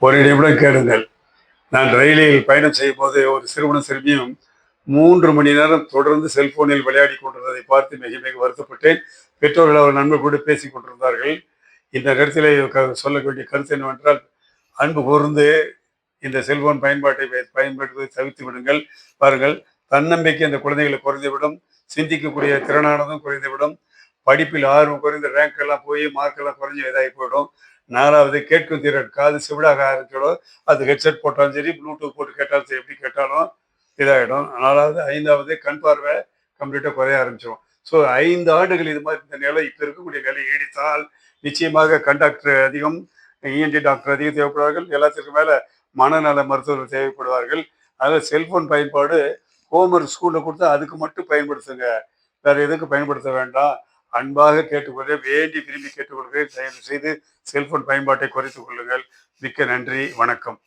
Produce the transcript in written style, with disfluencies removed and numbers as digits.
ஒரு நிமிடம் கேளுங்கள். நான் ரயிலில் பயணம் செய்யும்போது ஒரு சிறுவனும் சிறுமியும் 3 மணி நேரம் தொடர்ந்து செல்போனில் விளையாடிக் கொண்டிருந்ததை பார்த்து மிக மிக வருத்தப்பட்டேன். பெற்றோர்கள் அவர் நண்பர்களோடு பேசிக் கொண்டிருந்தார்கள். இந்த நேரத்திலே சொல்ல வேண்டிய கருத்து என்னவென்றால், அன்பு கூர்ந்து இந்த செல்போன் பயன்பாட்டை பயன்படுத்துவதை தவிர்த்து விடுங்கள். பாருங்கள், தன்னம்பிக்கை அந்த குழந்தைகளுக்கு குறைந்துவிடும். சிந்திக்கக்கூடிய திறனானதும் குறைந்துவிடும். படிப்பில் ஆர்வம் குறைந்து ரேங்க் எல்லாம் போய் மார்க் எல்லாம் குறைஞ்சு இதாகி போயிடும். 4வது கேட்கும் திறன், காது செவிடாக ஆரம்பிச்சிடும். அது ஹெட்செட் போட்டாலும் சரி, ப்ளூடூத் போட்டு கேட்டாலும் சரி, எப்படி கேட்டாலும் இதாகிடும். 4வது 5வது கண் பார்வை கம்ப்ளீட்டாக குறைய ஆரம்பிச்சிடும். ஸோ 5 ஆண்டுகள் இது மாதிரி இந்த நிலை இப்போ இருக்கக்கூடிய நிலை நீடித்தால் நிச்சயமாக கண்டக்டர் அதிகம், இஎன்டி டாக்டர் அதிகம் தேவைப்படுவார்கள். எல்லாத்திற்கும் மேலே மனநல மருத்துவர்கள் தேவைப்படுவார்கள். அதனால் செல்போன் பயன்பாடு ஹோம்ஒர்க் ஸ்கூலில் கொடுத்தா அதுக்கு மட்டும் பயன்படுத்துங்க. வேற எதுக்கும் பயன்படுத்த வேண்டாம். அன்பாக கேட்டுக்கொள்கிறேன், வேண்டி விரும்பி கேட்டுக்கொள்கிறேன். தயவு செய்து செல்போன் பயன்பாட்டை குறைத்துக் கொள்ளுங்கள். மிக்க நன்றி, வணக்கம்.